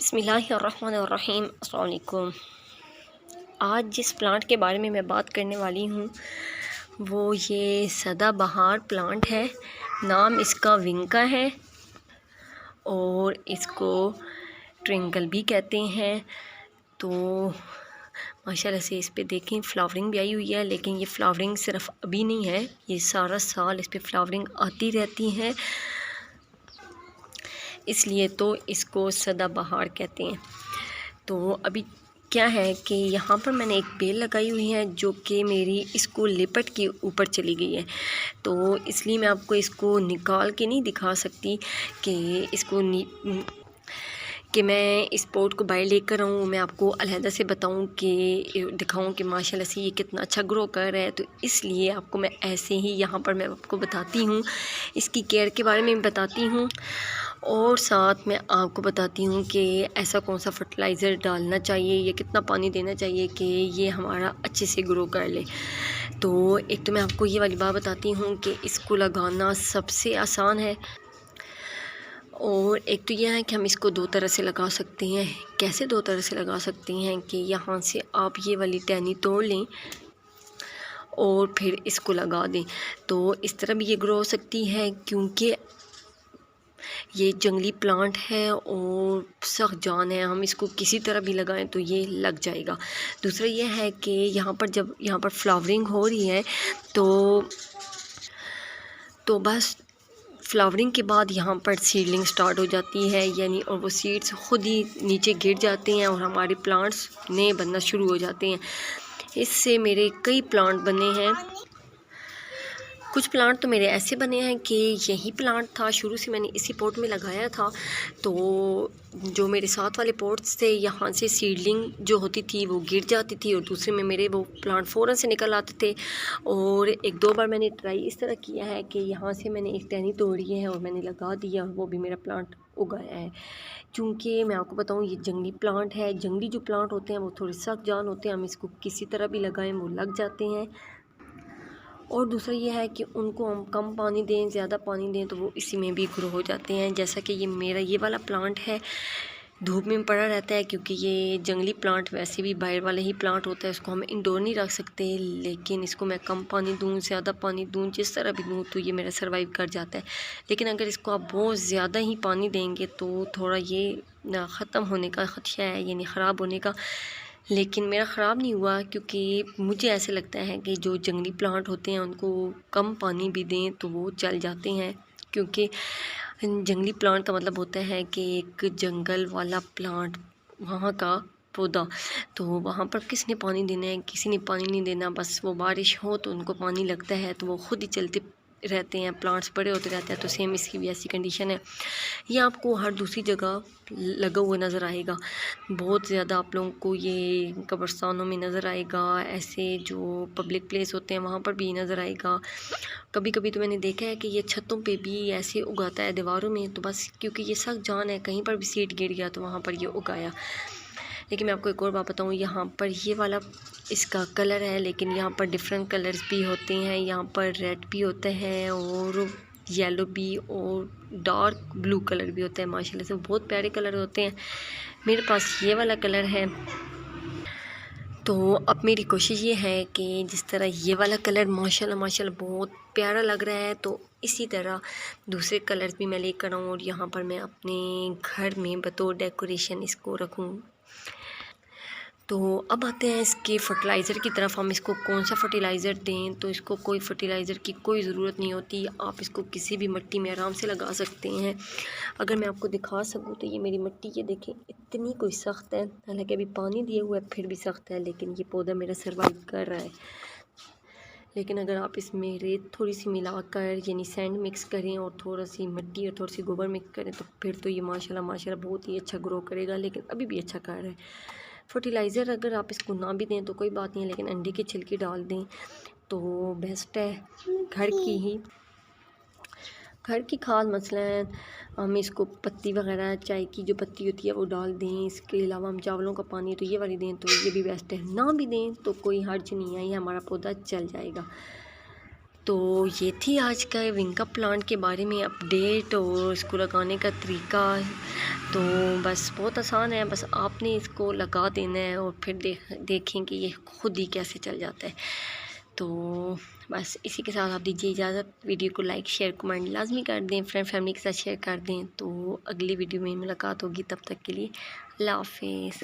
बिस्मिल्लाहिर्रहमानिर्रहीम। अस्सलाम वालेकुम। आज जिस प्लांट के बारे में मैं बात करने वाली हूँ वो ये सदाबहार प्लांट है। नाम इसका विंका है और इसको ट्विंकल भी कहते हैं। तो माशाल्लाह से इस पे देखें फ्लावरिंग भी आई हुई है, लेकिन ये फ्लावरिंग सिर्फ अभी नहीं है, ये सारा साल इस पे फ्लावरिंग आती रहती है, इसलिए तो इसको सदाबहार कहते हैं। तो अभी क्या है कि यहाँ पर मैंने एक बेल लगाई हुई है जो कि मेरी इसको लिपट के ऊपर चली गई है, तो इसलिए मैं आपको इसको निकाल के नहीं दिखा सकती कि मैं इस पॉट को बाहर लेकर आऊँ, मैं आपको अलहदा से बताऊँ कि दिखाऊँ कि माशाल्लाह से ये कितना अच्छा ग्रो कर रहा है। तो इसलिए आपको मैं ऐसे ही यहाँ पर मैं आपको बताती हूँ, इसकी केयर के बारे में बताती हूँ और साथ में आपको बताती हूँ कि ऐसा कौन सा फर्टिलाइज़र डालना चाहिए या कितना पानी देना चाहिए कि ये हमारा अच्छे से ग्रो कर ले। तो एक तो मैं आपको ये वाली बात बताती हूँ कि इसको लगाना सबसे आसान है, और एक तो यह है कि हम इसको दो तरह से लगा सकते हैं। कैसे दो तरह से लगा सकते हैं कि यहाँ से आप ये वाली टहनी तोड़ लें और फिर इसको लगा दें, तो इस तरह भी ये ग्रो हो सकती है क्योंकि ये जंगली प्लांट है और सख्त जान है, हम इसको किसी तरह भी लगाएं तो ये लग जाएगा। दूसरा ये है कि यहाँ पर जब यहाँ पर फ्लावरिंग हो रही है तो बस फ्लावरिंग के बाद यहाँ पर सीडलिंग स्टार्ट हो जाती है, यानी और वो सीड्स खुद ही नीचे गिर जाते हैं और हमारे प्लांट्स नए बनना शुरू हो जाते हैं। इससे मेरे कई प्लांट बने हैं। कुछ प्लांट तो मेरे ऐसे बने हैं कि यही प्लांट था, शुरू से मैंने इसी पॉट में लगाया था, तो जो मेरे साथ वाले पॉट्स थे यहाँ से सीडलिंग जो होती थी वो गिर जाती थी और दूसरे में मेरे वो प्लांट फ़ौरन से निकल आते थे। और एक दो बार मैंने ट्राई इस तरह किया है कि यहाँ से मैंने एक टहनी तोड़ी है और मैंने लगा दिया और वो भी मेरा प्लांट उगाया है। चूँकि मैं आपको बताऊँ ये जंगली प्लांट है, जंगली जो प्लांट होते हैं वो थोड़े सख्त जान होते हैं, हम इसको किसी तरह भी लगाएं वो लग जाते हैं। और दूसरा ये है कि उनको हम कम पानी दें ज़्यादा पानी दें तो वो इसी में भी ग्रो हो जाते हैं। जैसा कि ये मेरा ये वाला प्लांट है धूप में पड़ा रहता है, क्योंकि ये जंगली प्लांट वैसे भी बाहर वाला ही प्लांट होता है, इसको हम इंडोर नहीं रख सकते, लेकिन इसको मैं कम पानी दूँ ज़्यादा पानी दूँ जिस तरह भी दूँ तो ये मेरा सर्वाइव कर जाता है। लेकिन अगर इसको आप बहुत ज़्यादा ही पानी देंगे तो थोड़ा ये ख़त्म होने का ख़दशा है, यानी ख़राब होने का। लेकिन मेरा ख़राब नहीं हुआ, क्योंकि मुझे ऐसे लगता है कि जो जंगली प्लांट होते हैं उनको कम पानी भी दें तो वो चल जाते हैं, क्योंकि जंगली प्लांट का मतलब होता है कि एक जंगल वाला प्लांट, वहाँ का पौधा, तो वहाँ पर किसने पानी देना है, किसी ने पानी नहीं देना, बस वो बारिश हो तो उनको पानी लगता है तो वो खुद ही चलते रहते हैं, प्लांट्स बड़े होते रहते हैं। तो सेम इसकी भी ऐसी कंडीशन है। ये आपको हर दूसरी जगह लगा हुआ नज़र आएगा, बहुत ज़्यादा आप लोगों को ये कब्रिस्तानों में नज़र आएगा, ऐसे जो पब्लिक प्लेस होते हैं वहाँ पर भी नज़र आएगा। कभी कभी तो मैंने देखा है कि ये छतों पे भी ऐसे उगाता है दीवारों में, तो बस क्योंकि ये सख्त जान है, कहीं पर भी सीड गिर गया तो वहाँ पर ये उगाया। लेकिन मैं आपको एक और बात बताऊँ, यहाँ पर ये वाला इसका कलर है, लेकिन यहाँ पर डिफरेंट कलर्स भी होते हैं, यहाँ पर रेड भी होता है और येलो भी और डार्क ब्लू कलर भी होता है। माशाल्लाह से बहुत प्यारे कलर होते हैं। मेरे पास ये वाला कलर है, तो अब मेरी कोशिश ये है कि जिस तरह ये वाला कलर माशाल्लाह बहुत प्यारा लग रहा है, तो इसी तरह दूसरे कलर्स भी मैं लेकर आऊँ और यहाँ पर मैं अपने घर में बतौर डेकोरेशन इसको रखूँ। तो अब आते हैं इसके फर्टिलाइज़र की तरफ। हम इसको कौन सा फर्टिलाइज़र दें, तो इसको कोई फर्टिलाइज़र की कोई ज़रूरत नहीं होती, आप इसको किसी भी मिट्टी में आराम से लगा सकते हैं। अगर मैं आपको दिखा सकूँ तो ये मेरी मिट्टी, ये देखें इतनी कोई सख्त है, हालांकि अभी पानी दिया हुआ है फिर भी सख्त है, लेकिन ये पौधा मेरा सर्वाइव कर रहा है। लेकिन अगर आप इसमें रेत थोड़ी सी मिलाकर यानी सैंड मिक्स करें और थोड़ा सी मिट्टी और थोड़ी सी गोबर मिक्स करें तो फिर तो ये माशाल्लाह बहुत ही अच्छा ग्रो करेगा। लेकिन अभी भी अच्छा कर रहा है। फर्टिलाइज़र अगर आप इसको ना भी दें तो कोई बात नहीं है, लेकिन अंडे की छिलकी डाल दें तो बेस्ट है। घर की खाद मसलन हम इसको पत्ती वगैरह चाय की जो पत्ती होती है वो डाल दें। इसके अलावा हम चावलों का पानी तो ये वाली दें तो ये भी बेस्ट है। ना भी दें तो कोई हर्ज नहीं है, ये हमारा पौधा चल जाएगा। तो ये थी आज का विंका प्लांट के बारे में अपडेट और इसको लगाने का तरीका। तो बस बहुत आसान है, बस आपने इसको लगा देना है और फिर देखें कि ये खुद ही कैसे चल जाता है। तो बस इसी के साथ आप दीजिए इजाज़त। वीडियो को लाइक शेयर कमेंट लाजमी कर दें, फ्रेंड फैमिली के साथ शेयर कर दें। तो अगली वीडियो में मुलाकात होगी, तब तक के लिए अल्लाह हाफिज़।